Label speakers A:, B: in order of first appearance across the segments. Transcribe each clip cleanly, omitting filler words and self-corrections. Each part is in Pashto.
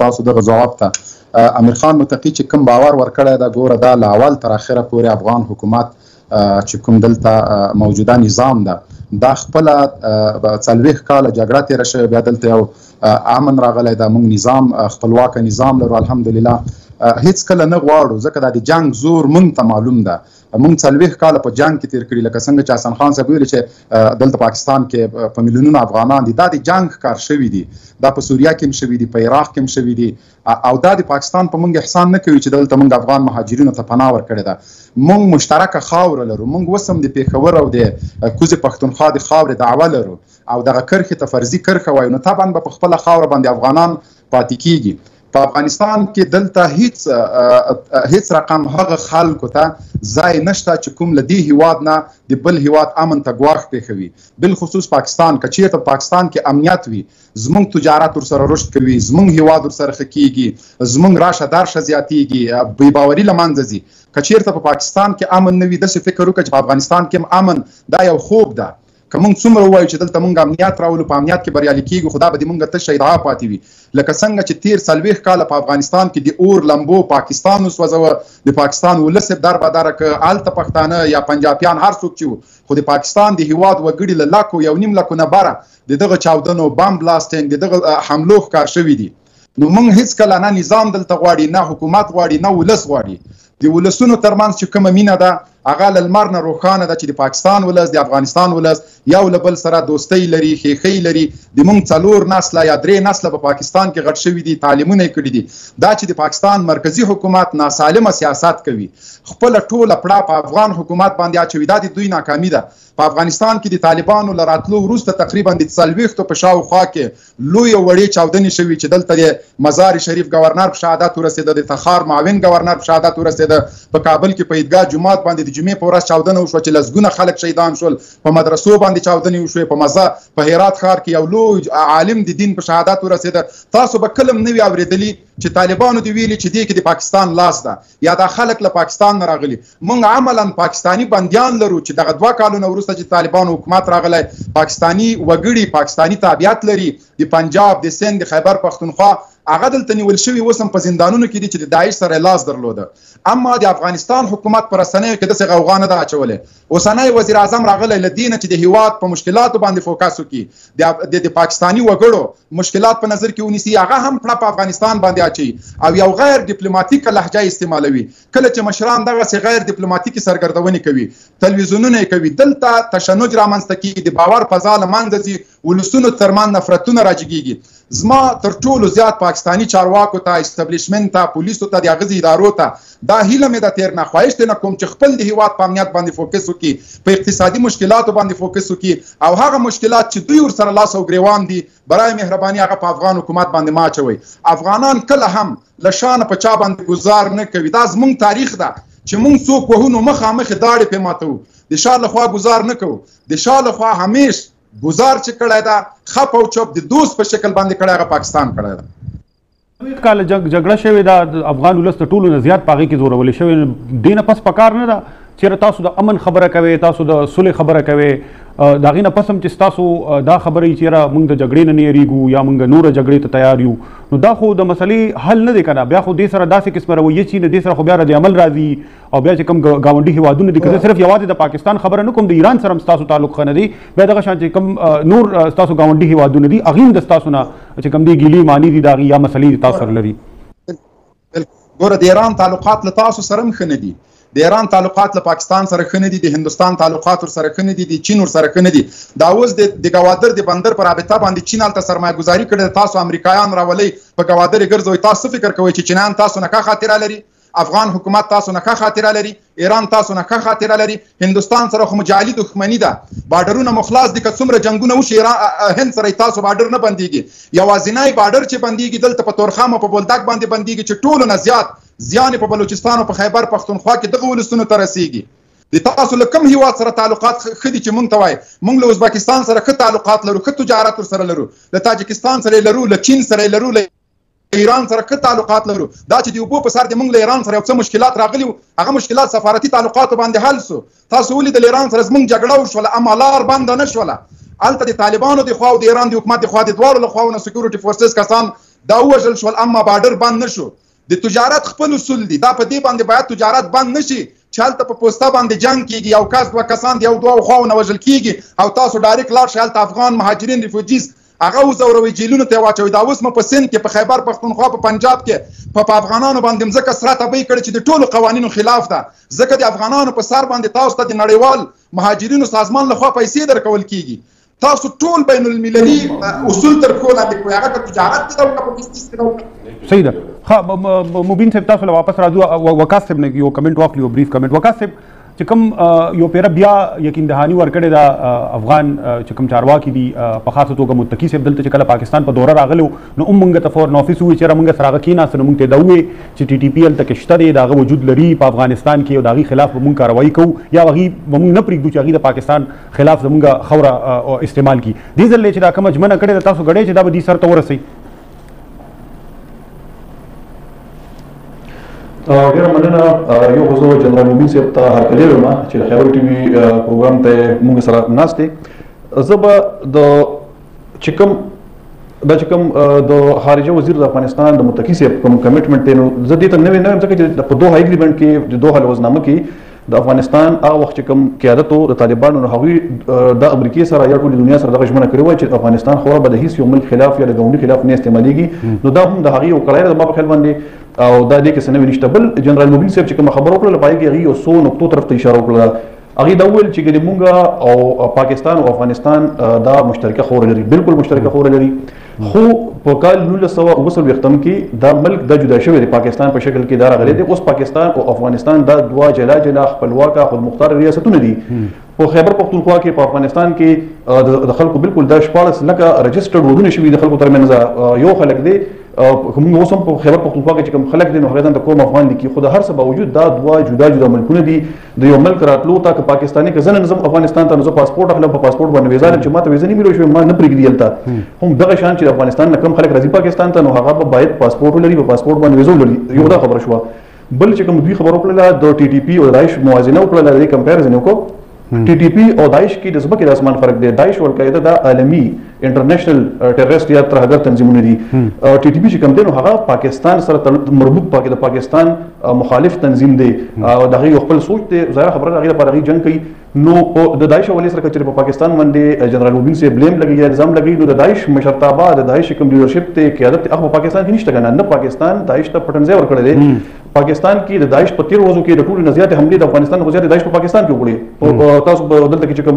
A: تاسو دغه ځواب ته امیر خان متقي چې کوم باور ورکړی دا ګوره دا له اول تر اخره پورې افغان حکومت چې کوم دلته موجوده نظام ده دا خپله 40 کاله جګړه تېره شوې بیا دلته یو امن راغلی ده موږ نظام خپلواکه نظام لرو الحمدلله هیڅ کله نه غواړو ځکه دا د جنگ زور موږ ته معلوم ده موږ 40 کاله په جنگ کې تیر کړي لکه څنګه چې حسن خان صاحب ویلي چې دلته پاکستان کې په میلیونونو افغانان دي دا د جنگ کار شوي دي دا په سوریه کې هم شوي دي په عراق کې هم شوي دي او دا د پاکستان په موږ احسان نه کوي چې دلته موږ افغان مهاجرینو ته پناه ورکړې ده موږ مشترکه خاوره لرو موږ اوس هم د پېښور او د کوزې پښتونخوا د خاورې دعوه لرو او دغه کرښې ته فرضي کرښه وایو نو طبعا به په خپله خاوره باندې افغانان پاتې کیږي په افغانستان کې دلته هیڅ رقم هغه خلکو ته ځای نشته چې کوم له دې هیواد نه د بل هیواد امن ته ګواښ پېښوي بالخصوص پاکستان که چېرته په پاکستان کې امنیت وي زموږ تجارت ورسره رشد کوي زموږ هیواد ورسره ښه کېږي زموږ راشه درشه زیاتېږي بېباوري له منځه ځي که چېرته په پاکستان کې امن نه وي داسې فکر وکړه چې په افغانستان کې هم امن دا یو خوب ده که موږ څومره ووایو چې دلته موږ امنیت راولو په امنیت کې بریالي کېږو خو دا به د موږ تشه ادعا پاتې وي لکه څنګه چې تېر 40 کاله په افغانستان کې د اور لمبو پاکستان وسوځوه د پاکستان ولس در بدره که هلته پښتانه یا پنجابیان هر څوک چې وو خو د پاکستان د هیواد وګړي له لکو 1.5 لکو نه بره د دغه چاودنو بم بلاستینګ د دغه حملو ښکار شوي دي نو موږ هېڅکله نه نظام دلته غواړي نه حکومت غواړي نه ولس غواړي د ولسونو ترمنځ چې کومه مینه ده هغه له لمر نه روښانه ده چې د پاکستان ولس د افغانستان ولس یو له بل سره دوستۍ لري ښېښۍ لري د موږ 4 نسله یا 3 نسله په پاکستان کې غټ شوي دي تعلیمونه یې کړي دي دا چې د پاکستان مرکزي حکومت ناسالمه سیاست کوي خپله ټوله پړه په افغان حکومت باندې اچوي دا د دوی ناکامي ده په افغانستان کې د طالبانو له راتلو وروسته تقریبا د 40 په شاوخوا کې لویې وړې چاودنې شوي چې دلته د مزار شریف گورنر په شهادت ورسېده د تخار معاون گورنر په شهادت ورسېده په کابل کې په عیدګاه جومات باندې د جمعې په ورځ چاودنه وشوه چې لسګونه خلک شهیدان شول په مدرسو باندې چاودنې وشوې په مزه په هرات ښار کې یو لوی عالم د دین په شهادت ورسېده تاسو به کله هم نه وي اورېدلي چې طالبانو دې ویلي چې دې کې د پاکستان لاس ده یا دا خلک له پاکستان نه راغلي موږ عملا پاکستاني بندیان لرو چې دغه 2 کالونه وروسته چې طالبانو حکومت راغلی پاکستاني وګړي پاکستاني تابعیت لري د پنجاب د سند د خیبر پښتونخوا هغه دلته نیول شوي اوس هم په زندانونو کې دي چې د داعش سره لاس درلوده اما د افغانستان حکومت په رسنیو کې داسې غوغا نه ده اچولی اوسنی وزیر اعظم راغلی له دې نه چې د هیواد په مشکلاتو باندې فوکس وکړي د پاکستاني وګړو مشکلات په نظر کې ونیسي هغه هم پړه په افغانستان باندې اچوي او یو غیر ډیپلوماټیکه لهجه استعمالوي کله چې مشران دغسې غیر ډیپلوماټیکې سرګردونې کوي تلویزیونونه یې کوي دلته تشنج رامنځته کېږي د باور فضا له منځه ځي ولسونو ترمنځ نفرتونه راجګېږي زما تر ټولو زیات پاکستاني چارواکو ته اسټابلیشمنټ ته پولیسو ته د هغه ادارو ته دا هیله مې ده تېر نه خواهش نه کوم چې خپل د هیواد په امنیت باندې فوکس وکړي په اقتصادي مشکلاتو باندې فوکس وکړي او هغه مشکلات چې دوی ورسره لاس او ګریوان دي برای مهرباني هغه په افغان حکومت باندې ما اچوئ افغانان کله هم له شانه په چا باندې ګزار نه کوي دا زموږ تاریخ ده چې موږ څوک وهو نو مخامخ داړې پې ماتوو د شا لخوا ګزار نه کوو د شا لخوا همیش گزار چې کړی ده خپ او چپ د دوست په شکل باندې کړی هغه پاکستان کړی ده
B: کاله جګړه شوې ده افغان ولس د ټولو نه زیات په هغې کې زورولې شوې دې نه پس پکار نه ده چېرې تاسو د امن خبره کوئ تاسو د صلح خبره کوئ د هغې نه پس هم چې ستاسو دا خبره وي چېرې موږ د جګړې نه نه یېرېږو یا موږ نوره جګړې ته تیار یو نو دا خو د مسلې حل نه دی که نه بیا خو دې سره داسې قسمه رویه چې نه دې سره خو بیا رد عمل راځي او بیا چې کوم ګاونډي هیوادونه دي که زه صرف یوازې د پاکستان خبره نه کوم د ایران سره هم ستاسو تعلق ښه نه دی بیا دغه شان چې کوم نور ستاسو ګاونډي هیوادونه دي هغې هم د ستاسو نه چې کوم دي ګیلې معنی دي د هغې یا مسلې دي تاسو سره لري
A: ګوره د ایران تعلقات له تاسو سره هم ښه نه دي د ایران تعلقات له پاکستان سره ښه نه دي د هندوستان تعلقات ورسره ښه نه دي د چین ورسره ښه نه دي دا اوس د ګوادر د بندر په رابطه باندې چین هلته سرمایه ګزاري کړې ده تاسو امریکایان راولئ په ګوادر یې ګرځوئ تاسو څه فکر کوئ چې چینیان تاسو نه ښه خاطره لري افغان حکومت تاسو نه ښه خاطره لري ایران تاسو نه ښه خاطره لري هندوستان سره خو جعلي دښمني ده بارډرونه مو خلاص دي که څومره جنګونه وشي هند سره تاسو بارډر نه بندېږي یوازینی بارډر چې بندېږي دلته په تورخم او په بولدک باندې بندېږي چې ټولو نه زیات زیان په بلوچستان او په خیبر پښتونخوا کې دغه ولسونو ته رسېږي د تاسو له کوم هیواد سره تعلقات ښه دي چې موږ ته وایي موږ له ازبکستان سره ښه تعلقات لرو ښه تجارت ورسره لرو له تاجکستان سره لرو له چین سره لرو ایران سره ښه تعلقات لرو دا چې د اوبو په سر د موږ له ایران سره یو څه مشکلات راغلي هغه مشکلات سفارتي تعلقاتو باندې حل سو تاسو ولیدل ایران سره زموږ جګړه وشوله اما لار بنده نه شوله هلته د طالبانو د خوا او د ایران د حکومت د خوا د دواړو له خواونه سکیورټي فورسز کسان دا ووژل شول اما بارډر بند نشو. د تجارت خپل اصول دي، دا په دې باندې باید تجارت بند نشي چې هلته په پوسته باندې جنګ کیږي، یو کس دوه کسان د یو دوه خواو وژل کیږي او تاسو ډایرکټ لاړ شئ هلته افغان مهاجرین ریفوجیز هغه وځوروي جیلونو ته واچوي. دا اوس مو په سند کې، په خیبر پښتونخوا، په پنجاب کې په افغانانو باندې مځکه سره تبۍ کړې چې د ټولو قوانینو خلاف ده. ځکه د افغانانو په سر باندې تاسو ته د نړیوال مهاجرینو سازمان لخوا پیسې درکول کیږي. تاسو ټول بین المللي اصول تر پښو لاندې کوئ، هغه په تجارت کې ده او په بزنس کې ده.
B: صحیح ده. ښه مبین صاحب تاسو له واپس راځو. وقاص صاحب نه یو کمنټ واخلي، یو بریف کمنټ. وقاص صاحب چې کوم یو پیره بیا یقین دهاني ورکړې ده افغان چې کوم چارواکي دي په خاصه توګه متقي صاحب دلته چې کله پاکستان په دوره راغلو نو موږ ته فورن افیس وویل چې موږ سره هغه کېناست نو موږ ته دا وویل چې ټي ټي پي هلته کې شته دی، د هغه وجود لري په افغانستان کې او د هغې خلاف به موږ کاروایي کوو یا هغې به موږ نه پرېږدو چې هغې د پاکستان خلاف زموږ خوره استعمال کړي. دې ځل چې دا کومه ژمنه کړې ده تاسو ګډئ چې دا به دې سر ته ورسوي؟
C: ډېره مننه. یو خو زه جنرال مبین صاحب ته هرکلی وایم چې د خیبر ټي وي پروګرام ته موږ سره ناست دی. زه به چې کوم د خارجه وزیر د افغانستان د متقي صاحب کوم کمیټمنټ دی نو زه دې ته نوی نه یم ځکه چې په دوحه اګریمنټ کې د دوحه لوزنامه کې د افغانستان هغه وخت چې کوم قیادت و د طالبانو نو هغوی د امریکې سره یا ټولې دنیا سره دغه ژمنه کړې وه چې افغانستان خورا به د هېڅ یو ملک خلاف یا د ګاونډي خلاف نه استعمالېږي. نو دا هم د هغې یو کړی ده زما په خیال باندې او دا دې کې څه نوي نشته. بل جنرال مبین صاحب چې کومه خبره وکړله په هغې کې هغې یو څو نقطو طرف ته اشاره وکړله. هغې دا وویل چې ګنې مونږ او پاکستان او افغانستان دا مشترکه خوره لري، بالکل مشترکه خوره لري، خو په کال 1969 کې دا ملک دا جدا شوی دی، پاکستان په شکل کې دا راغلی دی. اوس پاکستان او افغانستان دا دوه جلا جلا خپلواکه خودمختار ریاستونه دي. په خیبر پښتونخوا کې په افغانستان کې د خلکو بالکل دا 14 لکه رجسټرډ ودونه شوي د خلکو ترمنځ. یو خلک دی موږ اوس هم په خیبر پښتونخوا کې چې کوم خلک دي نو هغه ته کوم افغان لیکي، خو د هر څه باوجود دا دوه جدا جدا ملکونه دي. د یو ملک راتلو ته که پاکستاني که زه نظم افغانستان ته نو زه پاسپورټ اخلم، په پاسپورټ باندې ویزا لرم چې ما ته ویزا نه میلوي شوې ما نه پرېږدي هلته. هم دغه شان چې د افغانستان نه کوم خلک راځي پاکستان ته نو هغه به باید پاسپورټ ولري، په پاسپورټ باندې ویزا ولري. یو دا خبره شوه. بل چې کوم دوی خبره وکړله د ټي ټي پي او داعش موازنه وکړله، د دې کمپیریزن وکړو. ټي ټي پي او داعش کې د ځمکې د اسمان فرق دی. داعش او القاعده دا عالمي انټرنیشنل ټیرریسټ یا ترهګر تنظیمونه دي. ټي ټي پي چې کوم دی نو هغه پاکستان سره مربوط د پاکستان مخالف تنظیم دی او د هغې یو خپل سوچ دی، ظاهره خبره د هغې لپاره هغې جنګ کوي. نو د داعش حوالې سره که چېرې په پاکستان باندې جنرال مبین صاحب بلیم لګي یا الزام لګي نو د داعش مشرتابه د داعش کوم لیډرشپ دی قیادت دی هغه په پاکستان کې نشته که نه پاکستان داعش ته پټن ځای ورکړی دی. پاکستان کې د داعش په 13 ورځو کې د ټولو نه زیاتې حملې د افغانستان نه زیاتې داعش په پاکستان کې وکړې. تاسو به دلته کې چې کوم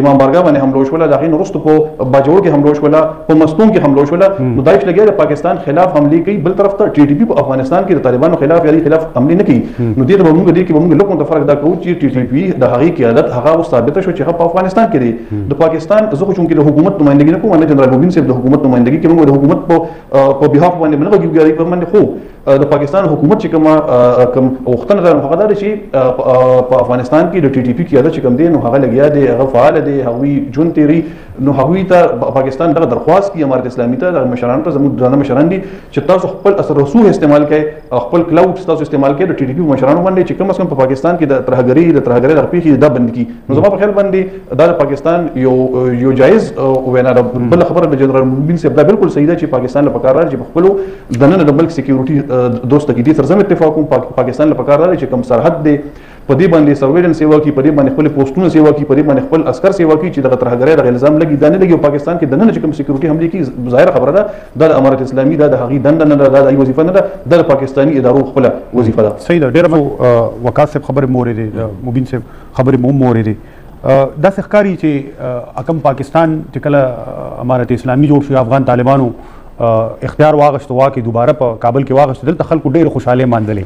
C: امام بارګاه باندې حمله وشوله، د هغې نه وروسته په باجوړ کې حمله وشوله، په مستون کې حمله وشوله. نو داعش لګیا د پاکستان خلاف حملې کوي، بل طرف ته ټي ټي پي په افغانستان کې د طالبانو خلاف یا خلاف حملې نه کوي. نو دې ته به موږ دې کې به موږ لکه فرق دا کوو چې ټي ټي پي د هغې قیادت هغه اوس ثابته شو چې هغه په افغانستان کې دی. د پاکستان زه خو چونکې د حکومت نمایندګي نه کوم، نه جنرال مبین صاحب د حکومت نمایندګي کوي، موږ د حکومت په بیهاف باندې نه غږیږو په باندې. خو د پاکستان حکومت چې کوم غوښتنه ده هغه دا ده چې په افغانستان کې د ټي ټي پي قیادت چې کوم دی نو هغه لګیا دی، هغه فعال دی، هغوی ژوند تیري. نو هغوی ته پاکستان دغه درخواست کوي امارت اسلامي ته، دغه مشرانو ته، زموږ درانه مشران دي چې تاسو خپل اثر رسوخ استعمال کړئ، خپل کلاوډ تاسو استعمال کړئ د ټي ټي پي مشرانو باندې چې کم از کم په پاکستان کې د ترهګرۍ دغه پیښې دا بند کړي. نو زما په خیال باندې دا د پاکستان یو جایز وینا ده. بل خبره د جنرال مبین صاحب دا بالکل صحیح ده چې پاکستان له پکار راځي چې په خپلو دننه د ملک سکیورټي دوست کې دي تر زم اتفاق کوم پاکستان له پکار راځي چې کوم سرحد دی په دې باندې سرویلنس سیوا کوي، په دې باندې خپل پوسټونه سیوا کوي، په دې باندې خپل عسكر سیوا کوي چې دغه ترهګرۍ دغه الزام لګي دا نه لګي. پاکستان کې دننه چې کوم سکیورټي حملې کوي ظاهره خبره ده دا د امارت اسلامي دا د هغې دنده نه ده، دا د وظیفه نه ده، دا د پاکستاني ادارو خپله وظیفه ده.
B: صحیح ده. ډېره وقاص صاحب خبرې مو اورېدې، مبین صاحب خبرې مو هم اورېدې. داسې ښکاري چې حکم پاکستان چې کله امارت اسلامي جوړ شو، افغان طالبانو اختیار واغشت واکې دوباره په کابل کې واغشت، دلته خلکو ډېرې خوشحالۍ مانځلې.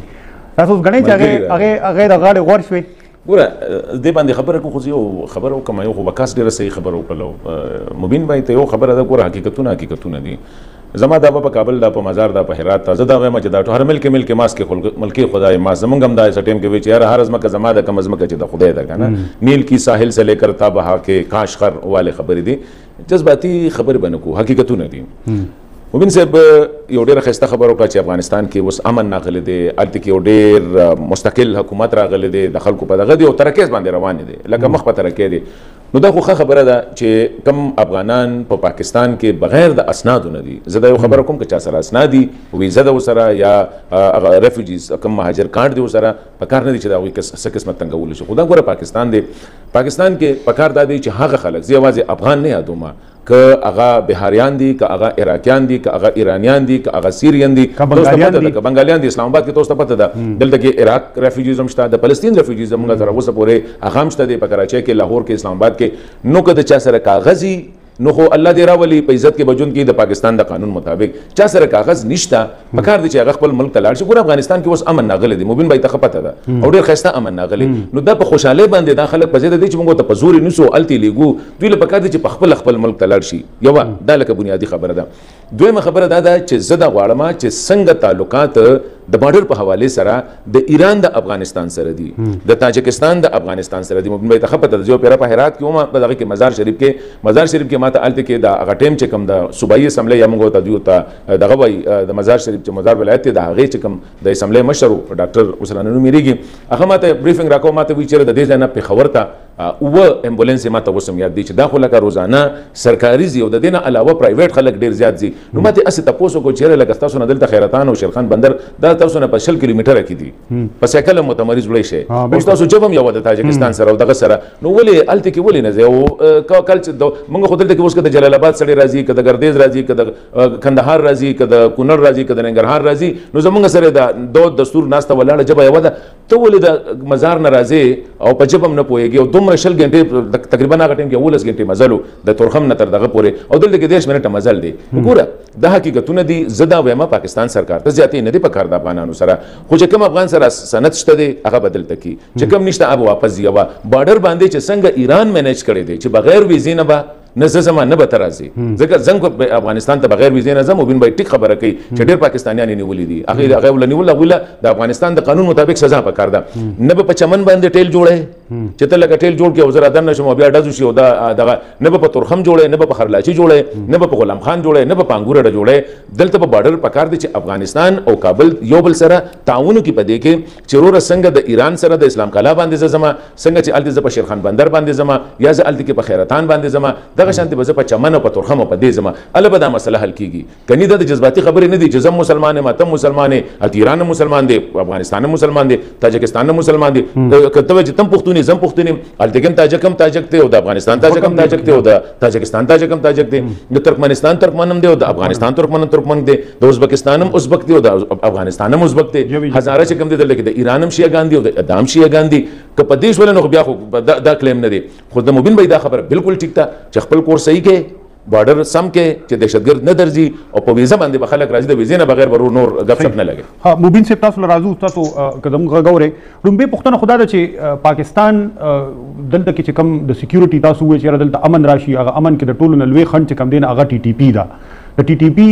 B: تاسو اوس ګڼئ چې هغې د غاړې غوړ شوې؟
D: ګوره دې باندې خبره کوو، خو زه یو خبره وکړم، یو خو وقاص ډېره صحیح خبره وکړله. مبین بھائی ته یو خبره ده، ګوره حقیقتونه دي. زما دا په کابل دا په مزار دا په هرات زه دا وایم چې دا هر ملک ماس کې ملکی خدای ماس زمونږ هم دا ټیم کې وی چې یار هر ازمکه زما د کم ازمکه چې د خدای ده کنه نیل کی ساحل سے لے کر تا بہا کے کاشغر والے خبرې دي، جذباتي خبرې به نه کوو، حقیقتونه دي. مبین صاحب یو ډېره ښایسته خبره وکړه چې افغانستان کې اوس امن راغلی دی، هلته کې یو ډېر مستقل حکومت راغلی دی، د خلکو په دغه دی او ترکیز باندې روان دی، لکه مخ په ترقۍ دی. نو دا خو خبره ده چې کم افغانان په پاکستان کې بغیر د اسنادو نه دي. زه دا یو خبره کوم چې چا سره اسناد دي، ویزه ده ورسره یا ریفیوجیز کم مهاجر کارت دی ورسره، په کار نه دي چې دا هغوی څه قسمه تنګول شي. خو دا ګوره پاکستان دی، پاکستان کې په کار دا دی چې هغه خلک، زه یوازې افغان نه یادومه، که هغه بهاریان دي، که هغه عراقیان دي، که هغه ایرانیان دي، که هغه سیریان دي، که بنګالیان دي. اسلام آباد کې تاسو ته پته ده دلته کې عراق ریفیوجیز هم شته، د فلسطین ریفیوجیز موږ سره اوسه پورې هغه هم شته دی، په کراچۍ کې، لاهور کې، اسلام آباد کې. نو که د چا سره کاغذي نو خو الله دې راولي په عزت کې بجون کې د پاکستان د قانون مطابق. چا سره کاغذ نشته په کار دي چې هغه خپل ملک ته لاړ شي. ګوره افغانستان کې اوس امن ناغلی دی، مبین بای ته پته ده او ډېر ښایسته امن ناغلی. نو دا په خوشحالۍ باندې دا خلک په ضد دي چې موږ ته په زور نیسو التې لیږو. دوی له پکار دي چې په خپل ملک ته لاړ شي. یو دا لکه بنیادی خبره ده. دویمه خبره دا ده چې زه دا غواړم چې څنګه تعلقات د بارډر په حواله سره د ایران د افغانستان سره دي، د تاجکستان د افغانستان سره دي. مبین بای ته پته ده، جو پیرا په هرات کې هم په دغه کې مزار شریف کې ماته الته کې د هغه ټیم چې کوم د صوبایي اسمبلی یا موږ ته دیو ته دغه وای د مزار شریف چې مزار ولایت ته د هغه چې کوم د اسمبلی مشر ډاکټر حسین نو میریږي، هغه ماته بریفینګ راکو، ماته وی چیرې د دې ځای نه پیښور ته او امبولانس ماته وسم یاد دي چې دا خو لکه روزانه سرکاري زی او د دې نه علاوه پرایویټ خلک ډیر زیات زی. نو ماته اسې تاسو کو چیرې لکه تاسو نه دلته خیرتان او شیرخان بندر دا تاسو نه په 40 کیلومتره کې دي، په سایکل متمرز وړي شي او تاسو جبم یو د تاجکستان سره او دغه سره. نو ولې الته کې ولې نه زی او کال چې موږ خو دلته کې اوس کې د جلال آباد سړي راځي، که د ګردیز راځي، که د کندهار راځي، که د کونړ راځي، که د ننګرهار راځي. نو زمونږ سره د دود دستور ناسته ولاړه جبه یوه ده، ته ولې د مزار نه راځې او په جبم نه پوهېږي او دومره 20 غنټې تقریبا هغه ټایم کې 19 غنټې مزل د تورخم نه تر دغه پورې او دلته کې 10 منټه مزل دی. وګوره دا حقیقتونه دي. زه دا وایم پاکستان سرکار ته زیاتې نه دي په کار د افغانانو سره، خو چې کوم افغان سره سند شته دی هغه بدلته کی، چې کوم نشته هغه واپس دی. بارډر باندې چې څنګه ایران مینیج کړی دی چې بغیر ویزې نه به نه زما نه به ته راځي، ځکه زنګ افغانستان ته بغیر ویزې نه ځم. مبین بای ټیک خبره کوي چې ډېر پاکستانیان یې نیولي دي، هغه ول نیول هغوی د افغانستان د قانون مطابق سزا پکار ده. نه به په چمن باندې ټیل جوړی چې ته لکه ټیل جوړ کې او زه رادن نشم او بیا ډزو شي او دغه نه به په تورخم جوړی، نه به په خرلاچي جوړی، نه به په غلام خان جوړی، نه به په انګور ډه جوړی. دلته په بارډر پکار دي چې افغانستان او کابل یو بل سره تعاون کې پدې کې چې روره څنګه د ایران سره د اسلام کلا باندې زما، څنګه چې الته ز په شیرخان بندر باندې زما، یا ز الته کې په خیرتان باندې زما، دغه شانتي به په چمن او په تورخم او په دې زما الله به دا مسله حل کیږي. کني د جذباتي خبرې نه دي چې زم مسلمان یم، تم مسلمان یې، ایران مسلمان دی، افغانستان مسلمان دی، تاجکستان مسلمان دی، کته چې تم پښتون زم پښتون یم، الته کې تاجک دی او د افغانستان تاجک دی او د تاجکستان تاجک دی، د ترکمنستان ترکمنم دی او د افغانستان ترکمن دی، د ازبکستان ازبک دی او د افغانستان ازبک دی، هزاره چې کوم دی دلته د ایران هم شیعاګان دي او د ادم شیعاګان دي. که په دې شول نو بیا خو دا کلیم نه دی. خو د مبین بای دا خبره بالکل ټیک ده چې خپل کور صحیح کې بارډر سم کې چې دهشتګرد نه درځي او په ویزه باندې به خلک راځي، د ویزې نه بغیر به نور غپ شپ نه لګي.
B: ها مبین صاحب تاسو راځو تاسو قدم غوړې لومبه پښتنه خدا ده چې پاکستان دلته کې چې کم د سکیورټي تاسو وایي چې دلته امن راشي، هغه امن کې د ټولو نه لوی خنډ چې کم دین هغه ټي ټي پی ده. د ټي ټي پی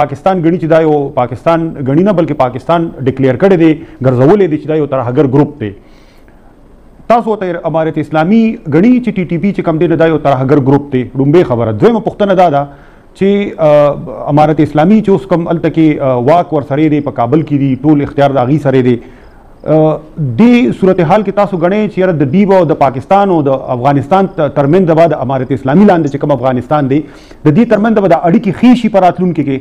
B: پاکستان غني چې دا یو پاکستان غني نه بلکې پاکستان ډیکلیئر کړی دی، ګرځولې دی چې دا یو ترهګر گروپ دی. تاسو ته امارت اسلامي غني چې ټي ټي پی چې کم دی نه دا یو ترهګر گروپ دی. لومبه خبره دویمه پښتنه دا ده چې امارت اسلامي چې اوس کوم الته کې واک ور سره دی په کابل کې دی، ټول اختیار د هغې سره دی. دې صورتحال کې تاسو غنئ چې د دیب او د پاکستان او د افغانستان ترمنځ به د امارت اسلامي لاندې چې کوم افغانستان دی د دې ترمنځ به د اړیکې ښې شي په راتلونکي کې؟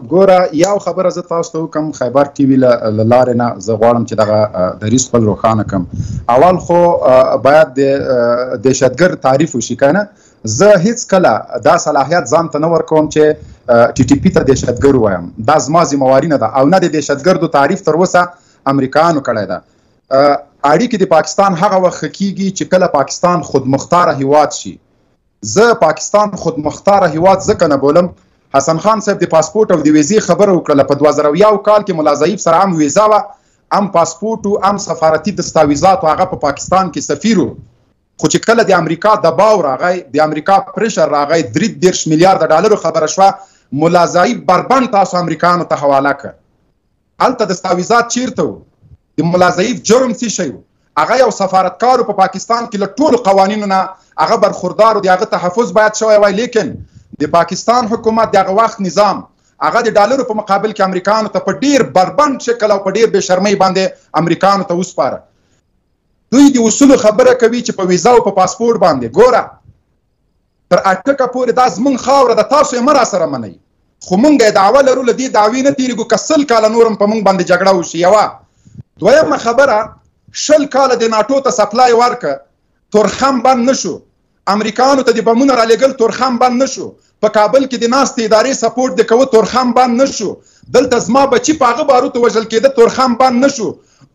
A: ګوره یو خبره زه تاسو ته وکم، خیبر ټي وي له لارې نه زه غواړم چې دغه دریځ خپل روښانه کړم. اول خو باید د دهشتګرد تعریف وشي که نه. زه هیڅ کله دا صلاحیت ځان ته نه ورکوم چې ټي ټي پي ته دهشتګرد وایم، دا زما ذمواري نه ده او نه د دهشتګردو تعریف تر اوسه امریکایانو کړی ده. اړیکې د پاکستان هغه وخت کیږي چې کله پاکستان خودمختاره هیواد شي. زه پاکستان خودمختاره هیواد ځکه نه بولم، حسن خان صاحب د پاسپورت او د ویزې خبره وکړه په 2001 کال کې ملا ضعیف سره هم ویزه وه، هم پاسپورت او هم سفارتي دستاویزات، هغه په پاکستان کې سفیر و. خو چې کله د امریکا دباو راغی، د امریکا پریشر راغی، 33 میلیارډ ډالرو خبره شوه، ملا ضعیف بربند تاسو امریکایانو ته حواله کړ. هلته دستاویزات چیرته و؟ د ملا ضعیف جرم څه شی و؟ هغه یو سفارتکار په پاکستان کې له ټولو قوانینو نه هغه برخوردار و، د هغه تحفظ باید شوی وای. لیکن د پاکستان حکومت دغه وخت نظام هغه د ډالرو په مقابل کې امریکایانو ته په ډیر بربند شکل او په ډیر بې شرمۍ باندې امریکایانو ته وسپاره. دوی د اصولو خبره کوي چې په ویزا او په پاسپورت باندې ګوره تر اټکه پورې دا زمونږ خاوره ده، تاسو یې مه راسره منئ، خو مونږ یې دعوه لرو له دې دعوې نه تېرېږو که 100 کاله نور هم په مونږ باندې جګړه وشي. یوه دویمه خبره 20 کاله د ناټو ته سپلای ورکړه، تورخم بند نه شو، امریکایانو ته د بمونه رالېږل تورخم بند نه شو، په کابل کې د ناستې ادارې سپورټ د کوه تورخم بند نه شو، دلته زما بچي په هغه باروتو وژل کېده تورخم بند نه شو،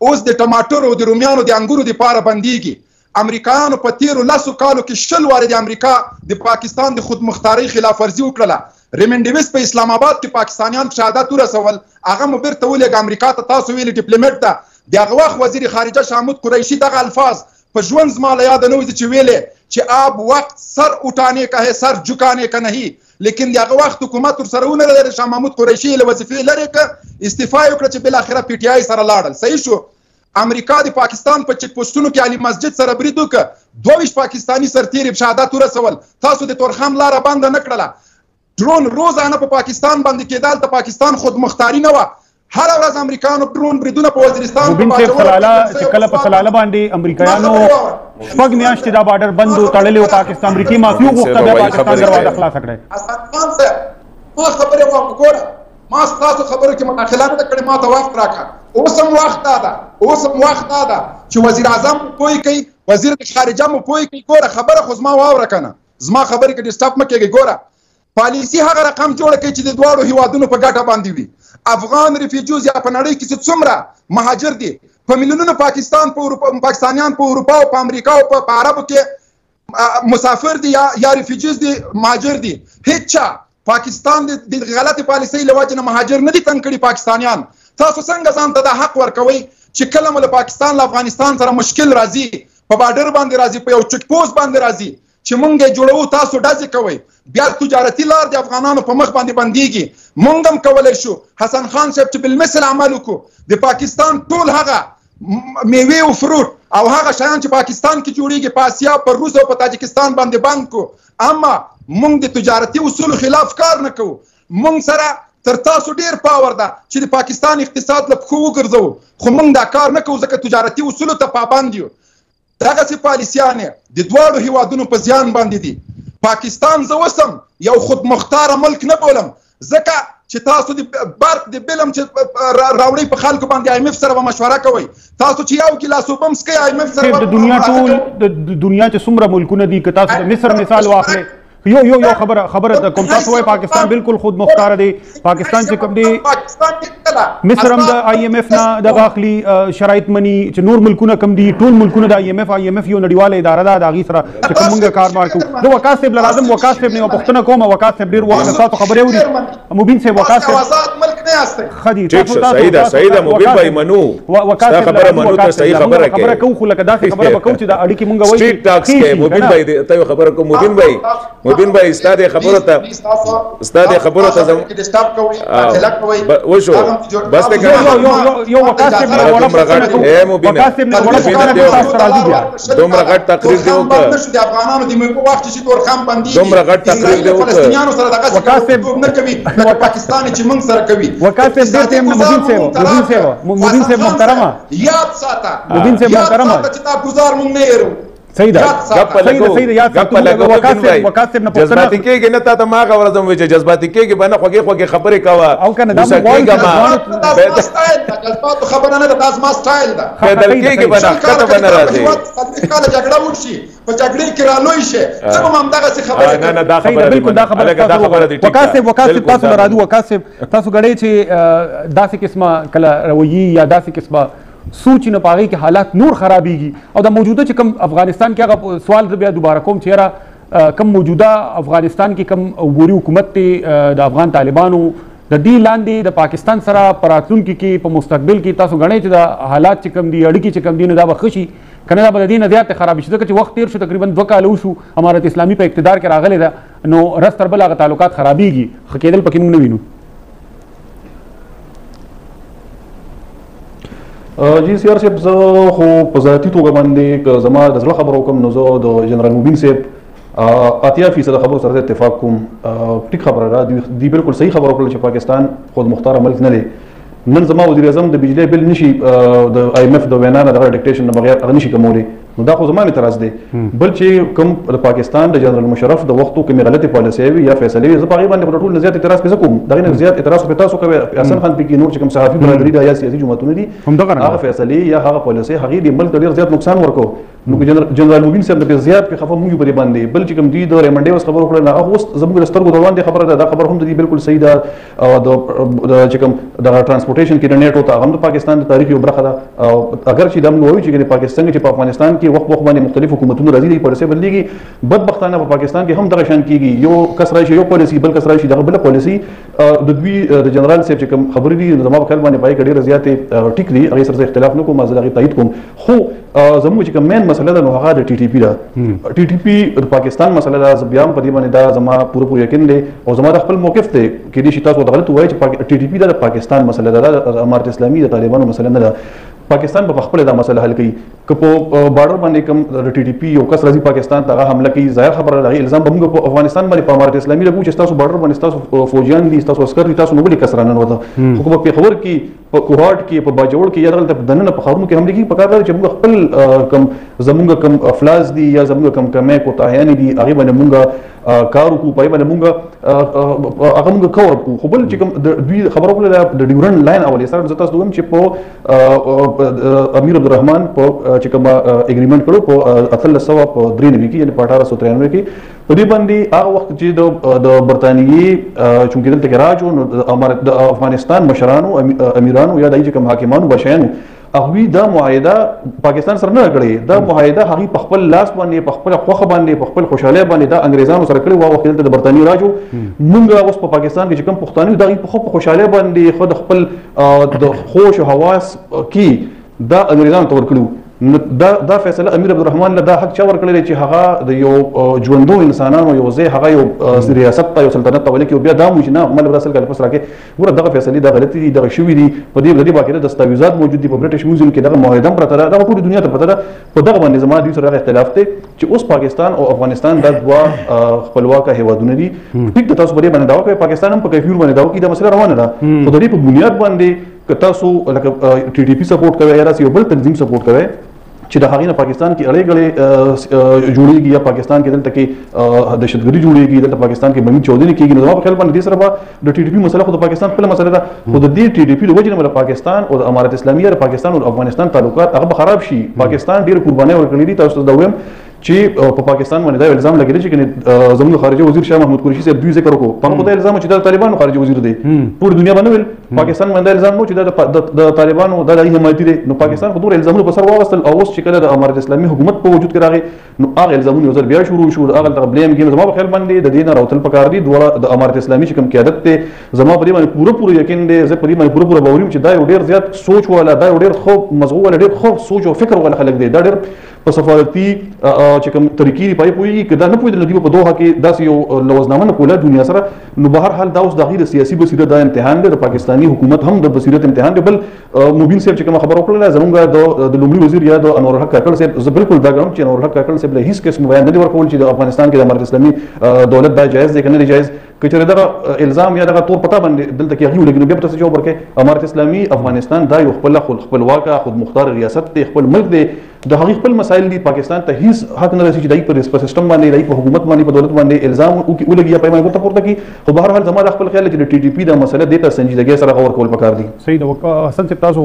A: اوس د ټماټرو د رومیانو د انګورو دپاره بندېږي. امریکایانو په تیرو 10 کالو کې 20 وارې د امریکا د پاکستان د خودمختارۍ خلاف ورزي وکړله. ریمن ډیویس په اسلام آباد کې پاکستانیان شهادت ورسول، هغه مو بیرته ولېږه امریکا ته، تاسو ویلي ډیپلوماټ ته د هغه وخت وزیر خارجه شامود قریشي دغه الفاظ په ژوند زما له یاده نه وځي چې ویلې چې آپ وقت سر اٹھانے کا ہے سر جھکانے کا نہیں، لیکن د هغه وخت حکومت ورسره ونه لري. شاه محمود قریشي له وظیفې لرې کړ، استعفا یې وکړه چې بالاخره پی ټی آی سره لاړل. صحیح شو. امریکا د پاکستان په چیک پوسټونو کې علي مسجد سره برید وکړ، 22 پاکستاني سرتیري شهادت ورسول، تاسو د تورخم لاره بنده نه کړله. ډرون روزانه په پاکستان باندې کېدل، د پاکستان خودمختاري نه وه، هر ورځ امریکایانو ډرون بریدونه په وزیرستان
B: مبین صاحب چې کله په سلاله باندې امریکایانو 6 میاشتې دا بارډر بند و تړلی و، پاکستان امریکایي مافیو غوښته بیا پاکستان دروازه خلاصه کړی.
A: حسن خان صاحب ما خبرې وګوره، ما ستاسو خبرو کې مداخله نه ده کړې، ما ته وخت راکړه. اوس هم وخت دا ده، اوس هم وخت دا ده چې وزیر اعظم مو پوه کوي، وزیر خارجه مو پوه کوي. ګوره خبره خو زما واوره کنه، زما خبرې کې ډسټاپ مه کېږئ. ګوره پالیسي هغه رقم جوړه کړئ چې د دواړو هیوادونو په ګټه باندې وي. افغان ریفیوجیز یا په نړۍ کې چې څومره مهاجر دي، په میلیونونو پاکستانیان په اروپا او په امریکا او په عربو کې مسافر دي یا ریفیوجیز دي، مهاجر دي. هیڅ چا پاکستان د غلطې پالیسۍ له وجې نه مهاجر نه دي تنګ کړي پاکستانیان. تاسو څنګه ځان ته دا حق ورکوئ چې کله مو له پاکستان له افغانستان سره مشکل راځي، په بارډر باندې راځي، په یو چک پوسټ باندې راځي چې مونږ یې جوړوو، تاسو ډزې کوئ، بیا تجارتي لار د افغانانو په مخ باندې بندېږي. مونږ هم کولی شو حسن خان صاحب چې بالمثل عمل وکړو، د پاکستان ټول هغه میوې او فروټ او هغه شیان چې پاکستان کې جوړېږي په اسیا، په روس او په تاجکستان باندې بند کړو. اما مونږ د تجارتي اصولو خلاف کار نه کوو. مونږ سره تر تاسو ډیر پاور ده چې د پاکستان اقتصاد له پښو وګرځو، خو مونږ دا کار نه کوو ځکه تجارتي اصولو ته پابند یو. دغسې پالیسیانې د دواړو هیوادونو په زیان باندې دي. پاکستان زه اوسم یو خودمختاره ملک نه بولم، ځکه چې تاسو د برق د بل هم چې راوړئ په خلکو باندې آی ایم ایف سره به مشوره کوئ. تاسو چې یو ګیلاس اوبه هم څښئ، آی ایم ایف سره
B: د دنیا ټول د دنیا چې څومره ملکونه دي، که تاسو د مصر مثال واخلئ، یو خبره کوم تاسو وایي پاکستان بالکل خود مختار دی. پاکستان چې کوم دی مصر هم د آی ایم ایف نه دغه اخلي شرایط مني، چې نور ملکونه کوم دي ټول ملکونه د آی ایم ایف یو نړیواله اداره ده، د هغې سره چې کوم موږ کاروبار کوو. زه وقاص صاحب له راځم، وقاص صاحب نه یوه پوښتنه کوم. وقاص صاحب ډېر وخت تاسو خبرې اوري. مبین صاحب وقاص صاحب ښه دي،
D: صحیح ده مبین بھائی منو ستا خبره منو ته صحیح خبره
B: کوو، خو لکه داسې خبره به کوو چې دا اړیکې مونږ وایي
D: سټریټ ټاکس کې. مبین بھائی ته یو خبره کوم. مبین بھائی ستا د خبرو ته زم وشو بس ته
B: یو وقاص صاحب نه
D: دومره غټ تقریر دی وکړه،
A: افغانانو د مې په وخت چې تورخم باندې
D: دومره غټ تقریر دی وکړه،
A: فلسطینیانو سره دغه وقاص صاحب نه کوي لکه پاکستان چې موږ سره کوي.
B: وقاص صاحب ډېر ټیم مبین صاحب محترمه،
A: یاد ساته
B: مبین صاحب محترمه
A: چې تا گزار مونږ نه یې
B: صحیح ده، صحیح ده. یاد ساتو وقاص صاحب نه
D: جذباتي کېږي نه، تا ته ما هغه ورځ هم وایي چې جذباتي کېږي به نه، خوږې خبرې کوه
B: او که نه دا
A: جذباتو خبره نه ده، دا زما سټایل ده.
D: پیدل کېږي به نه، ښکته به نه راځي.
A: کله جګړه وشي په جګړې کې رالوی شي، زه به هم دغسې خبرې کوم.
D: نه دا خبره
B: بالکل دا خبره دی. وقاص صاحب تاسو له راځو. وقاص صاحب تاسو ګڼئ چې داسې قسمه کله رویي یا داسې قسمه سوچ نه پاغي کې حالات نور خرابېږي، او د موجوده چې کوم افغانستان کې هغه سوال بیا دوباره کوم چې یاره کوم موجوده افغانستان کې کوم عبوري حکومت دی د افغان طالبانو د دې لاندې د پاکستان سره په راتلونکي کې په مستقبل کې تاسو ګڼئ چې د حالات چې کوم دي، اړیکې چې کوم دي، نو دا به ښه شي که نه دا به د دې نه زیات خرابې شي، ځکه چې وخت تېر شو، تقریبا 2 کاله وشو امارت اسلامي په اقتدار کې راغلی ده، نو رس تر بل هغه تعلقات خرابېږي، ښه کېدل پکې موږ نه وینو.
C: جی سیار صاحب زه خو په ذاتي توګه باندې که زما د زړه خبره وکړم نو زه د جنرال مبین صاحب 80% خبرو سره اتفاق کوم. ټیک خبره ده، دی بالکل صحیح خبره وکړه چې پاکستان خود مختار ملک نه دی. نن زما وزیر اعظم د بجلی بل نشي د IMF د وینا نه د ډیکټیشن نه بغیر هغه نشي کومولی نو دا خو زما اعتراض دی بل چې کوم د پاکستان د جنرال مشرف د وختو کومې غلطي پالیسي وي یا فیصله وي زه په هغې باندې په ټول نه زیات اعتراض پې کوم دغې نه زیات اعتراض خو پې تاسو کوئ حسن خان پکې نور چې کوم صحافي برادري ده یا سیاسي جماعتونه دي هغه فیصلې یا هغه پالیسي هغې د ملک ته ډېر زیات نقصان ورکړو نو جنرال مبین صاحب د خفه مونږ په دې باندې بل چې کوم دوی د ریمنډ ډیوس خبرو کړل هغه اوس زموږ د سترګو د وړاندې خبره ده دا خبر هم د دې بالکل صحیح ده او د چې کوم د ټرانسپورټیشن کې د نیټ ته هغه د پاکستان د تاریخ یو برخه ده اگر چې دا موږ وایو چې پاکستان چې په افغانستان کې وخت باندې مختلف حکومتونه راځي د پالیسي بدلېږي بدبختانه په پاکستان کې هم دغه شان کېږي یو کس راشي یو پالیسي بل کس راشي دغه بل پالیسي د دوی د جنرال صاحب چې کوم خبرې دي زما په خیال باندې پای کې ډېره زیاتې ټیک دي هغې سره اختلاف نه کوم زه هغې تایید کوم خو زموږ چې کوم مین مسله ده نو هغه د TTP ده TTP د پاکستان مسله ده زه بیا هم په دې باندې دا زما پوره یقین دی او زما د خپل موقف دی کېدای شي تاسو ورته غلط ووایئ چې TTP دا د پاکستان مسله ده دا د امارت اسلامي د طالبانو مسله نه ده پاکستان په خپل دا مسله حل کوي که په بارډر باندې کوم د TTP یو کس راځي پاکستان ته هغه حمله کوي ظاهر خبره ده الزام به موږ په افغانستان باندې په امارت اسلامي لګو چې تاسو بارډر باندې تاسو فوجیان دي تاسو عسکر دي تاسو نو ولې کس راننوته خو په پېښور کې په کوهاټ کې په باجوړ کې یا دغلته دننه په ښارونو کې حملې کېږي په کار ده چې موږ خپل کوم زموږ کوم افلاس دي یا زموږ کوم کمې کوتاهیانې دي هغې باندې موږ کار وکړو په هغې باندې موږ هغه موږ کور کړو خو بل چې کوم دوی خبره وکړله د ډیورنډ لاین اولې سره زه تاسو ته وایم چې په امیر عبدالرحمن په چې کوم اګریمنټ کړو په 1893 کې یعنې په 1893 کې په دې باندې هغه وخت چې د برطانیې چونکې دلته کې راج و د افغانستان مشرانو امیرانو یا د کوم حاکمانو بشیانو هغوی دا معاهده پاکستان سره نه کړې دا معاهده هغوی په خپل لاس باندې په خپله خوښه باندې په خپل خوشحالۍ باندې دا انګریزانو سره کړې وه وخت دلته د برطانیې راج و موږ اوس په پاکستان کې چې کوم پښتانه دي د هغوی په خوشحالۍ باندې خو د خپل د خوش و حواس کې دا انګریزانو ته ورکړي دا فیصله امیر عبدالرحمن له دا حق چا ورکړی چې هغه د یو ژوندو انسانانو یو ځای هغه یو ریاست ته یو سلطنت ته ولکړي او بیا دا مو چې نه مله به 10 کاله پس راکړې ګوره دغه فیصلې دا غلطې دي دغه شوي دي په دې باقاعده دستاویزات موجود دي په برټش میوزیم کې دغه معاهده هم پرته ده دغه ټولې دنیا ته پته ده په دغه باندې زما دوی سره اختلاف دی چې اوس پاکستان او افغانستان دا دوه خپلواکه هیوادونه دي ټیک ده تاسو په دې باندې دعوا کوئ پاکستان هم په کیفور باندې دعوا کوي دا مسله روانه ده خو د دې په بنیاد باندې که تاسو لکه TTP سپورټ کوئ یا داسې یو بل تنظیم سپورټ کوئ چې د هغې نه پاکستان کې اړې ګړې جوړېږي یا پاکستان کې دلته کې دهشتګردي جوړېږي دلته پاکستان کې بمي چاودنې کېږي نو زما په خیال باندې دې سره به د TTP مسله خو د پاکستان خپله مسله ده خو د دې TTP د وجې نه به د پاکستان او د امارت اسلامي یا د پاکستان او افغانستان تعلقات هغه به خراب شي پاکستان ډېرې قربانۍ ورکړي دي تاسو ته دا وایم چې په پاکستان باندې دا الزام لګېدی چې زموږ خارجه وزیر شاه محمود قریشي صاحب دوی ذکر وکړو په هغه دا الزام چې دا طالبانو خارجه وزیر دی ټول دنیا باندې ویل پاکستان باندې الزام نو چې د طالبانو دا د حمایتي دی نو پاکستان خو ډېر الزامونه په سر واغستل او اوس چې کله د امارت اسلامي حکومت په وجود کې راغی نو هغه الزامونه یو ځل بیا شروع شو هغه ته بلیم کې زما په خیال باندې د دې نه راوتل پکار دي دواړه د امارت اسلامي چې کوم قیادت دی زما په دې باندې پوره یقین دی زه په دې باندې پوره باور یم چې دا یو ډېر زیات سوچ والا دا یو ډېر خوب مزغو والا ډېر خوب سوچ او فکر والا خلک دی دا ډېر په سفارتي چې کوم طریقې پای پوهېږي که دا نه پوهېدل دوی په دوحه کې داسې یو لوزنامه نه کوله دنیا سره نو به هر حال دا اوس د هغې د سیاسي بصیرت دا امتحان دی د پاکستاني حکومت هم د بصیرت امتحان دی بل مبین صاحب چې کومه خبره وکړله زموږ د لومړي وزیر یا د انور الحق کاکړ صاحب زه بالکل دا ګڼم چې انور الحق کاکړ صاحب له هېڅ قسم بیان نه دي ورکول چې د افغانستان کې د امارت اسلامي دولت دا جایز دی که نه دی جایز که چېرې دغه الزام یا دغه تور پتا باندې دلته کې هغوی ولګي نو بیا به تاسو جواب ورکړئ امارت اسلامي افغانستان دا یو خپله خپلواکه خودمختار ریاست دی خپل ملک دی د هغې خپل مسایل دي پاکستان ته هېڅ حق نه رسي چې د هغې په سیسټم باندې د هغې په حکومت باندې په دولت باندې الزام ولګي یا پیمانه ورته پورته کړي خو به هر حال زما دا خپل خیال دی چې د TTP دا مسله دې ته سنجیدګۍ سره غور کول پکار دي
B: صحیح ده حسن صاحب تاسو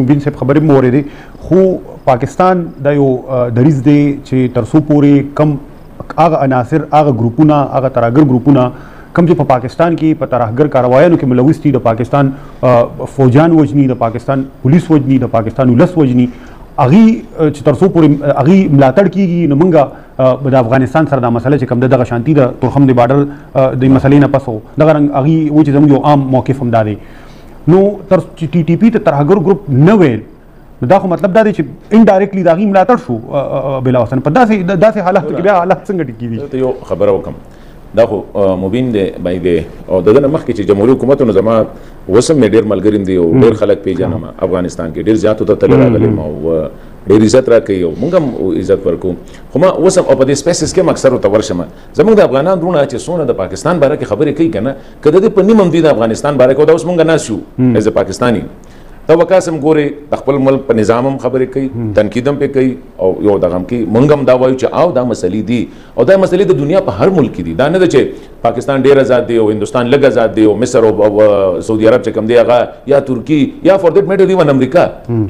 B: مبین صاحب خبرې مو اورېدې خو پاکستان دا یو دریځ دی چې تر څو پورې کم هغه عناصر هغه ګروپونه هغه ترهګر ګروپونه کم چې په پاکستان کې په ترهګر کاروایانو کې ملوث دي د پاکستان فوجان وجني د پاکستان پولیس وجني د پاکستان ولس وجني هغې چې تر څو پورې هغې ملاتړ کېږي نو موږ د افغانستان سره دا مسله چې کوم دغه شانتي د تورخم د بارډر د مسلې نه پس و دغه رنګ هغې و چې زموږ یو عام موقف هم دا دی نو تر چې TTP ته ترهګر ګروپ نه ویل نو دا خو مطلب دا دی چې انډایرکټلی د هغې ملاتړ شو بلاوسن په داسې حالاتو کې بیا حالات څنګه ټیک کېږي
D: ته یو خبره وکړم دا خو مبین دی باندې او دغه مخکې چې جمهوریت حکومتونو زما وسم مې ډیر ملګریم دي او ډیر خلک پیژنم افغانستان کې ډیر زیات ته تل راغلم او ډیر عزت راکوي او موږ هم عزت ورکو خو ما وسم او په دې سپیسز کې مکسر ته ورشم زموږ د افغانان درونه چې سونه د پاکستان باره کې خبرې کوي کنه کله دې په نیمم دی د افغانستان باره کې دا اوس موږ ناسو ایز ا پاکستانی دا وکاسم ګوري د خپل ملک په نظام هم خبرې کوي تنقیدم په کوي او یو دغه کې مونږ هم دا وایو چې او دا مسلې دي او دا مسلې د دنیا په هر ملک کې دي دا نه ده چې پاکستان ډیر آزاد دی او هندستان لږ آزاد دی او مصر او سعودي عرب چې کوم دی هغه یا ترکی یا فور دیٹ میټر ایون امریکا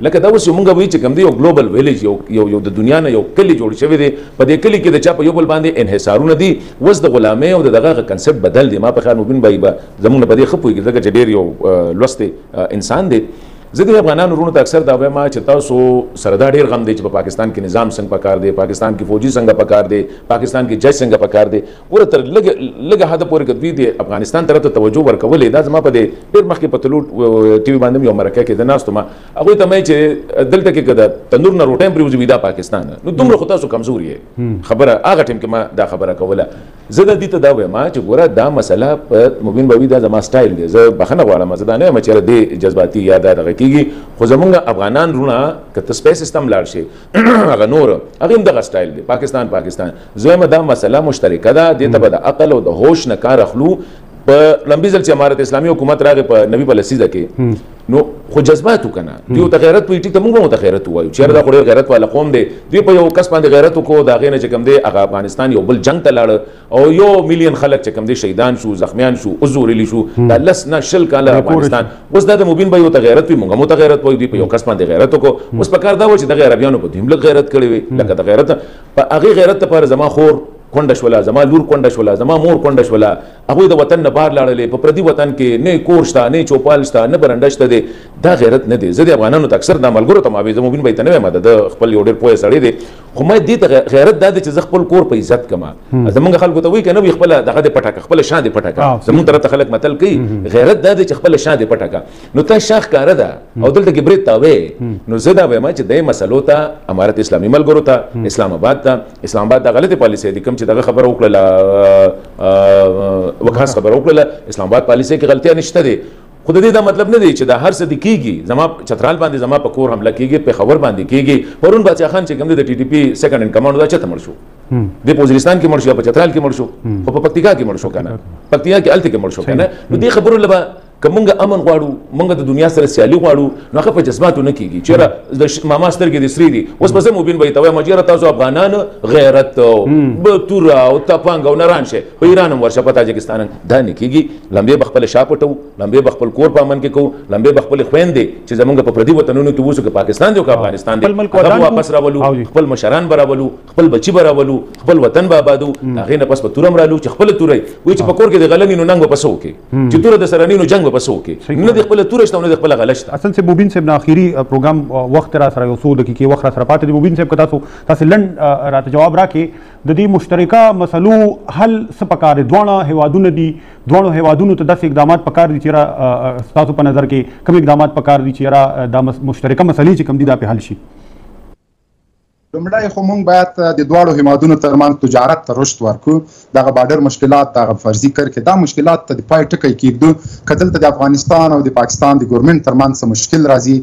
D: لکه دا اوس مونږ وایو چې کوم دی یو ګلوبل ویلیج یو د دنیا نه یو کلی جوړ شوی دی په دې کلی کې د چا په یو بل باندې انحصارونه دي وس د غلامۍ او دغه کنسپټ بدل دی ما په خیال مبین بای زمونږ په دې خپوي کې چې ډیر یو لوسته انسان دی زه د افغانانو ورونو ته اکثر دا وایم چې تاسو سره دا ډیر غم دی چې په پاکستان کې نظام څنګه پکار دی پاکستان کې فوجي څنګه پکار دی پاکستان کې جج څنګه پکار دی ورته تر لږه حد پورې کدوی دی افغانستان طرف ته توجه ورکولې دا زما په دې ډیر مخکې په تلوټ ټي وي باندې یو مرکه کې د ناستو ما هغه ته مې چې دلته کې کده تندور نه روټیم پریوزي دا پاکستان نو دومره خو تاسو کمزوري خبره هغه ټیم کې ما دا خبره کوله زه د دې ته دا وایم چې ګوره دا مسله په مبین بوي دا زما سټایل دی زه بخنه غواړم زه دا نه یم چې د جذباتي یا دا دغه کیږي خو زمونږ افغانان رونه که سپیس سیستم لاړ شي هغه نور هغه هم دغه سټایل دی پاکستان زه دا مسله مشترکه ده دې ته به د عقل او د هوش نه کار اخلو په لمبي ځل چې امارت اسلامي حکومت راغی په نبی په لسیزه کې نو خو جذبات وکنه دیو ته غیرت په ټیک ته موږ ته غیرت وایو چې دا خو غیرت والا قوم دی دوی په یو کس باندې غیرت کو دا غینه چې کوم دی هغه افغانستان یو بل جنگ ته لاړ او یو میلیون خلک چې کوم دی شهیدان شو زخمیان شو عذورلی شو دا لس نه شل کاله افغانستان اوس دا مبین به یو ته غیرت وي موږ ته غیرت وایو دی په یو کس باندې غیرت کو اوس په کار دا و چې د عربیانو په دیم لږ غیرت کړی وي لکه د غیرت په هغه غیرت لپاره زما خور کونډه شولا زما لور کونډه شولا زما مور کونډه شولا هغه د وطن نه بهر لاړلې په پردي وطن کې نه کور شته نه چوپال شته نه برنډه شته دی دا غیرت نه دی زه د افغانانو ته اکثر د ملګرو ته مابې زموږ به ته نه وایم د خپل یو ډېر پوهه سړی دی خو مې دې ته غیرت دا دی چې زه خپل کور په عزت کما زمونږ خلکو ته وایي کنه وي خپل دغه د پټاکه خپل شان دی پټاکه زمونږ طرف ته خلک متل کوي غیرت دا دی چې خپل شان دی پټاکه نو ته شاخ کار ده او دلته کې برید تاوي نو زه دا وایم چې د مسلو ته امارت اسلامي ملګرو ته اسلام آباد د غلطه پالیسي دي کوم چې دغه خبره وکړه وکاس خبر وکړه اسلام آباد پالیسي کې غلطیا نشته دي خو د دې دا مطلب نه دی چې دا هر څه د کیږي زما چترال باندې زما په کور حمله کیږي په خبر باندې کیږي پرون بادشاہ خان چې کوم د ټي ټي پی سیکنډ ان کمانډ دا چته مړ شو د وزیرستان کې مړ شو په چترال کې مړ شو خو په پکتیکا کې مړ شو کنه پکتیکا کې الته کې مړ شو کنه نو دې خبرو لبا کومګه امن غواړو مونږ د دنیا سره سیالي غواړو نو هغه په جذباتو نه کیږي چې د ماما سترګې د سری دي اوس په مبین به ته مجره تاسو افغانان غیرت او تورا او تپنګ او نران شه په ایران هم ورشه په تاجکستان دا نه کیږي لمبه بخپل شاپټو لمبه بخپل کور په امن کې کو لمبه بخپل خويندې چې زمونږ په پردي وطنونو کې وسو کې پاکستان دی او افغانستان دی هغه واپس راولو خپل مشران براولو خپل بچي براولو خپل وطن به آبادو هغه نه پس په تورم رالو چې خپل توري وای چې په کور کې د غلنی نو ننګ پسو کې چې تور د سرانینو جنگ بسو کې نه د خپل تورشته نه د خپل غلشت
B: اصل سے مبین صاحب اخیری پروګرام وخت را سره یو څو دقیقې وخت را سره پاتې دی مبین صاحب تاسو لند راته جواب راکې د دې مشترکه مسلو حل څه پکار دوه هوادونه دي دوه هوادونو ته داسې اقدامات پکار دي چې تاسو په نظر کې کوم اقدامات پکار دي چې دا مشترکه مسلې چې کوم دي دا په حل شي
A: لومړی خو موږ باید د دواړو هیوادونو ترمنځ تجارت ته رشد ورکړو دغه بارډر مشکلات دغه فرضي کرکې دا مشکلات ته د پای ټکی کېږدو که دلته د افغانستان او د پاکستان د ګورنمنټ ترمنځ څه مشکل راځي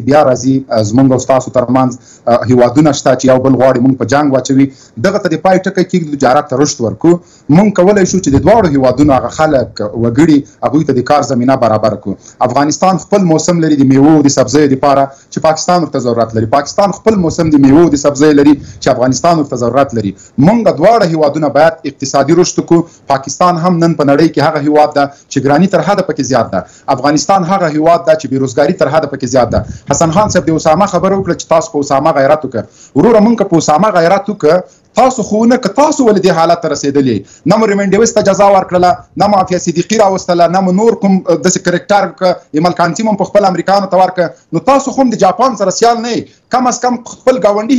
A: بیا راځي زموږ او ستاسو ترمنځ هیوادونه شته چې یو بل غواړي موږ په جنګ واچوي دغه ته د پای ټکی کېږدو تجارت ته رشد ورکړو موږ کولی شو چې د دواړو هیوادونو هغه خلک وګړي هغوی ته د کار زمینه برابر کړو افغانستان خپل موسم لري د میوو د سبزیو لپاره چې پاکستان ورته ضرورت لري پاکستان خپل موسم د میوو د سبزی لري چې افغانستان ورته ضرورت لري موږ دواړه هیوادونه باید اقتصادي رشد وکړو پاکستان هم نن په نړۍ کې هغه هیواد ده چې ګراني تر حده پکې زیات ده افغانستان هغه هیواد ده چې بیروزګاري تر حده پکې زیات ده حسن خان صاحب د اسامه خبره وکړه چې تاسو په اسامه غیرت وکړه وروره موږ په اسامه غیرت وکړه تاسو خو نه که تاسو ولې دې حالت ته رسېدلې نه مو ریمنډیوس ته جزا ورکړله نه مو عافیه صدیقي راوستله نه مو نور کوم داسې کرکټر ایمل کانتي هم په خپل امریکانو ته ورکړه نو تاسو خو هم د جاپان سره سیال نه کم از کم خپل ګاونډي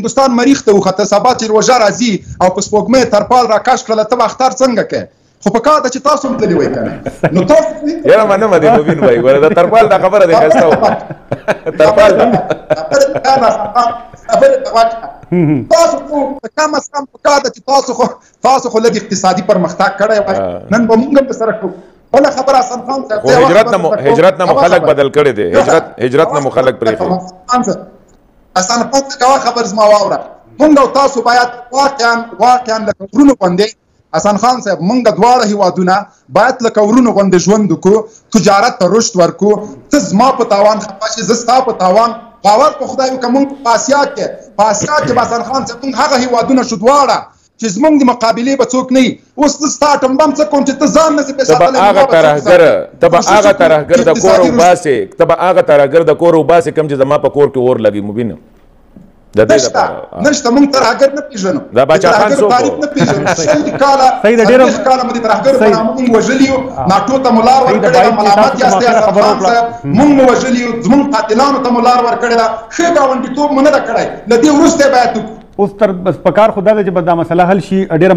A: هندوستان مریخ ته وخته سبا چې روژه راځي او په سپوږمۍ ترپال راکش کړله ته به اختر څنګه کوې خو په کار ده چې تاسو هم تللي وئ کنه نو تاسو
D: یاره مننه دی مبین بھائی ګوره د ترپال دا خبره دی ښایسته وه ترپال
A: تاسو کم از کم په کار ده چې تاسو خو لږ اقتصادي پرمختګ کړی وای نن به موږ هم سره کوو بله خبره حسن خان صاحب
D: خو هجرت نه مو خلک بدل کړی دی هجرت نه مو خلک پرېښي
A: حسن خان صاحب خبر زما واوره موږ او تاسو باید واقعا لکه ورونو غوندې حسن خان صاحب موږ دواړه هیوادونه باید لکه ورونو غوندې ژوند وکړو تجارت ته رشد ورکړو ته زما په تاوان خفه شې زه ستا په تاوان باور په خدای وکړه موږ په آسیا کې به حسن خان صاحب موږ هغه هیوادونه شو دواړه چې زمونږ د مقابلې به څوک نه وي اوس زه ستا ټمبم څه کوم چې ته ځان نه شې
D: ته به هغه ترهګر د کور وباسې ته به هغه ترهګر د کور وباسې کوم چې زما په کور کې اور لګي مبینه د دې لپاره
A: نشته موږ ترهګر نه پیژنو
D: دا باچا خان څوک
A: تاریخ نه پیژنو شل کاله مو د ترهګر په نامه موږ وژلي یو ناټو ته مو لار ورکړې ملامت یاستئ حسن خان صاحب موږ مو وژلي یو زموږ قاتلانو ته مو لار ورکړې ده ښه ګاونډیتوب مو نه ده کړی له دې وروسته باید
B: اوس تر بس پکار خو دا ده چې به دا مسله حل شي ډېره